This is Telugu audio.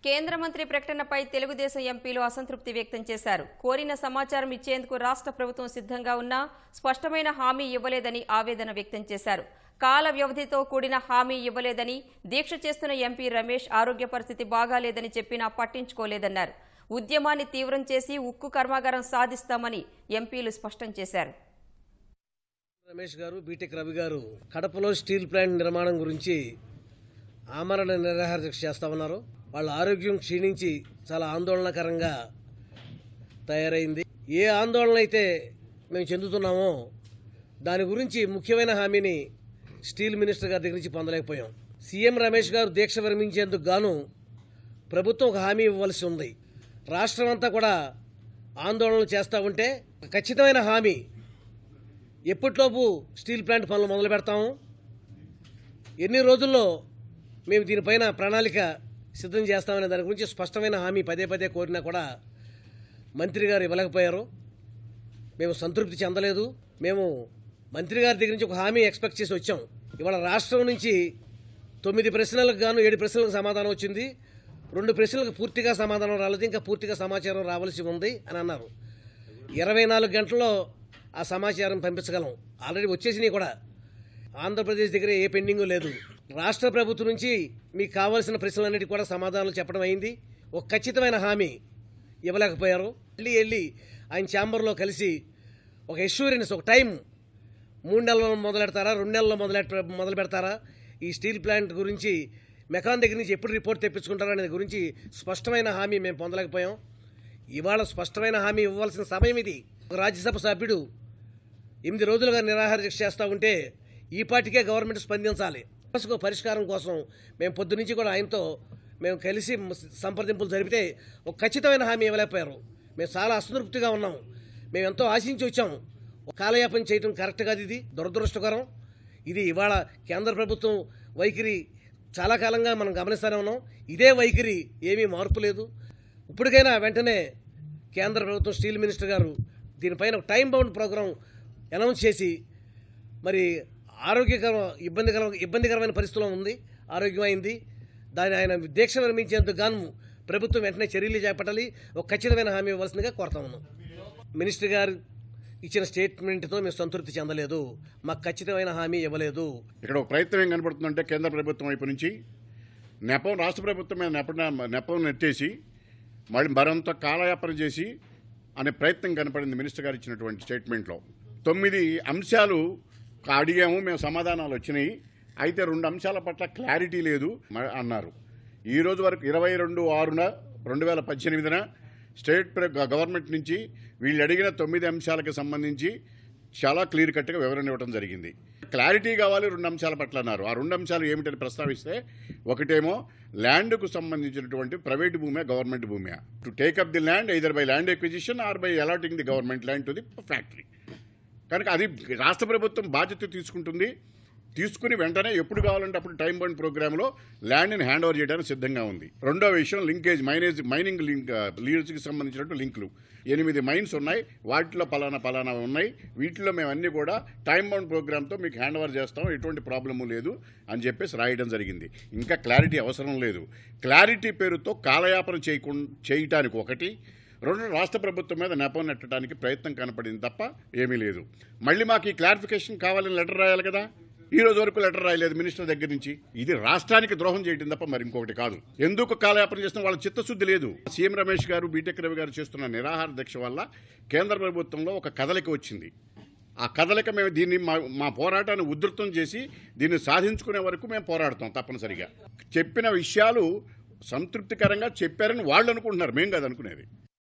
కేంద్ర మంత్రి ప్రకటనపై తెలుగుదేశం ఎంపీలు అసంతృప్తి వ్యక్తం చేశారు. కోరిన సమాచారం ఇచ్చేందుకు రాష్ట్ర ప్రభుత్వం సిద్ధంగా ఉన్నా స్పష్టమైన హామీ ఇవ్వలేదని ఆవేదన వ్యక్తం చేశారు. కాల వ్యవధితో కూడిన హామీ ఇవ్వలేదని, దీక్ష చేస్తున్న ఎంపీ రమేష్ ఆరోగ్య పరిస్థితి బాగాలేదని చెప్పినా పట్టించుకోలేదన్నారు. ఉద్యమాన్ని తీవ్రం చేసి ఉక్కు కర్మాగారం సాధిస్తామని ఎంపీలు స్పష్టం చేశారు. రమేష్ గారు, బీటెక్ రవి గారు కడపలో స్టీల్ ప్లాంట్ నిర్మాణం గురించి ఆమరణ నిరాహార దీక్ష చేస్తా ఉన్నారు. వాళ్ళ ఆరోగ్యం క్షీణించి చాలా ఆందోళనకరంగా తయారైంది. ఏ ఆందోళన అయితే మేము చెందుతున్నామో దాని గురించి ముఖ్యమైన హామీని స్టీల్ మినిస్టర్ గారి దగ్గర నుంచి పొందలేకపోయాం. సీఎం రమేష్ గారు దీక్ష విరమించేందుకు గాను ప్రభుత్వం ఒక హామీ ఇవ్వవలసి ఉంది. రాష్ట్రం అంతా కూడా ఆందోళనలు చేస్తూ ఉంటే ఖచ్చితమైన హామీ ఎప్పటిలోపు స్టీల్ ప్లాంట్ పనులు మొదలు పెడతాము, ఎన్ని రోజుల్లో మేము దీనిపైన ప్రణాళిక సిద్ధం చేస్తామనే దాని గురించి స్పష్టమైన హామీ పదే పదే కోరినా కూడా మంత్రి గారు ఇవ్వలేకపోయారు. మేము సంతృప్తి చెందలేదు. మేము మంత్రి గారి దగ్గర నుంచి ఒక హామీ ఎక్స్పెక్ట్ చేసి వచ్చాం. ఇవాళ రాష్ట్రం నుంచి 9 ప్రశ్నలకు గాను 7 ప్రశ్నలకు సమాధానం వచ్చింది. 2 ప్రశ్నలకు పూర్తిగా సమాధానం రాలేదు, ఇంకా పూర్తిగా సమాచారం రావాల్సి ఉంది అని అన్నారు. 24 గంటల్లో ఆ సమాచారం పంపించగలం. ఆల్రెడీ వచ్చేసినాయి కూడా. ఆంధ్రప్రదేశ్ దగ్గర ఏ పెండింగు లేదు. రాష్ట్ర ప్రభుత్వం నుంచి మీకు కావాల్సిన ప్రశ్నలన్నిటికీ కూడా సమాధానాలు చెప్పడం అయింది. ఒక ఖచ్చితమైన హామీ ఇవ్వలేకపోయారు. వెళ్ళి ఆయన ఛాంబర్లో కలిసి ఒక ఎష్యూరెన్స్, ఒక టైం 3 నెలల్లో మొదలెడతారా, 2 నెలల్లో మొదలు పెడతారా, ఈ స్టీల్ ప్లాంట్ గురించి మెకాన్ దగ్గర నుంచి ఎప్పుడు రిపోర్ట్ తెప్పించుకుంటారా అనే గురించి స్పష్టమైన హామీ మేము పొందలేకపోయాం. ఇవాళ స్పష్టమైన హామీ ఇవ్వాల్సిన సమయం ఇది. రాజ్యసభ సభ్యుడు 8 రోజులుగా నిరాహార దీక్ష చేస్తూ ఉంటే ఈ పాటికే గవర్నమెంట్ స్పందించాలి. పరిష్కారం కోసం మేము పొద్దునుంచి కూడా ఆయనతో మేము కలిసి సంప్రదింపులు జరిపితే ఒక ఖచ్చితమైన హామీ ఇవ్వలేకపోయారు. మేము చాలా అసంతృప్తిగా ఉన్నాం. మేము ఎంతో ఆశించి వచ్చాం. కాలయాపన చేయడం కరెక్ట్ కాదు, ఇది దురదృష్టకరం. ఇది ఇవాళ కేంద్ర ప్రభుత్వం వైఖరి చాలా కాలంగా మనం గమనిస్తూనే ఉన్నాం. ఇదే వైఖరి ఏమీ మార్పు లేదు. ఇప్పటికైనా వెంటనే కేంద్ర ప్రభుత్వం స్టీల్ మినిస్టర్ గారు దీనిపైన ఒక టైం బౌండ్ ప్రోగ్రాం అనౌన్స్ చేసి, మరి ఇబ్బందికరమైన పరిస్థితిలో ఉంది, ఆరోగ్యమైంది, దాన్ని ఆయన దీక్ష విరమించేందుకు గాను ప్రభుత్వం వెంటనే చర్యలు చేపట్టాలి, ఒక ఖచ్చితమైన హామీ ఇవ్వాల్సిందిగా కోరుతా ఉన్నాం. మినిస్టర్ గారు ఇచ్చిన స్టేట్మెంట్తో మేము సంతృప్తి చెందలేదు. మాకు ఖచ్చితమైన హామీ ఇవ్వలేదు. ఇక్కడ ఒక ప్రయత్నం ఏం కనపడుతుందంటే కేంద్ర ప్రభుత్వం వైపు నుంచి రాష్ట్ర ప్రభుత్వం మీద నెపం నెట్టేసి మళ్ళీ మరంత కాలయాపన చేసి అనే ప్రయత్నం కనపడింది మినిస్టర్ గారు ఇచ్చినటువంటి స్టేట్మెంట్లో. 9 అంశాలు అడిగాము, మేము సమాధానాలు వచ్చినాయి, అయితే 2 అంశాల పట్ల క్లారిటీ లేదు అన్నారు. ఈ రోజు వరకు 22/6/2018 స్టేట్ గవర్నమెంట్ నుంచి వీళ్ళు అడిగిన 9 అంశాలకు సంబంధించి చాలా క్లియర్ కట్గా వివరణ ఇవ్వడం జరిగింది. క్లారిటీ కావాలి 2 అంశాల పట్ల అన్నారు. ఆ 2 అంశాలు ఏమిటని ప్రస్తావిస్తే, ఒకటేమో ల్యాండ్కు సంబంధించినటువంటి ప్రైవేట్ భూమి, గవర్నమెంట్ భూమి, to take up the land either by land acquisition or by allotting the government land to the factory. కనుక అది రాష్ట్ర ప్రభుత్వం బాధ్యత తీసుకుని వెంటనే ఎప్పుడు కావాలంటే అప్పుడు టైం బౌండ్ ప్రోగ్రాంలో ల్యాండ్ని హ్యాండ్ ఓవర్ చేయడానికి సిద్ధంగా ఉంది. రెండో విషయం లింకేజ్, మైనింగ్ లీడ్స్కి సంబంధించినట్టు లింకులు 8 మైన్స్ ఉన్నాయి, వాటిలో పలానా ఉన్నాయి, వీటిలో మేము అన్నీ కూడా టైం బౌండ్ ప్రోగ్రాంతో మీకు హ్యాండ్ ఓవర్ చేస్తాం, ఎటువంటి ప్రాబ్లము లేదు అని చెప్పేసి రాయడం జరిగింది. ఇంకా క్లారిటీ అవసరం లేదు. క్లారిటీ పేరుతో కాలయాపన చేయటానికి ఒకటి, 2 రాష్ట్ర ప్రభుత్వం మీద నెపం నెట్టడానికి ప్రయత్నం కనపడింది తప్ప ఏమీ లేదు. మళ్ళీ మాకు ఈ క్లారిఫికేషన్ కావాలని లెటర్ రాయాలి కదా, ఈ రోజు వరకు లెటర్ రాయలేదు మినిస్టర్ దగ్గర నుంచి. ఇది రాష్ట్రానికి ద్రోహం చేయడం తప్ప మరి ఇంకొకటి కాదు. ఎందుకు కాలయాపన చేస్తున్న వాళ్ళ చిత్తశుద్ధి లేదు. సీఎం రమేష్ గారు, బీటెక్ రవి గారు చేస్తున్న నిరాహార దీక్ష వల్ల కేంద్ర ప్రభుత్వంలో ఒక కదలిక వచ్చింది. ఆ కదలిక మేము దీన్ని మా పోరాటాన్ని ఉధృతం చేసి దీన్ని సాధించుకునే వరకు మేము పోరాడతాం తప్పనిసరిగా. చెప్పిన విషయాలు సంతృప్తికరంగా చెప్పారని వాళ్ళు అనుకుంటున్నారు, మేము కాదు అనుకునేది.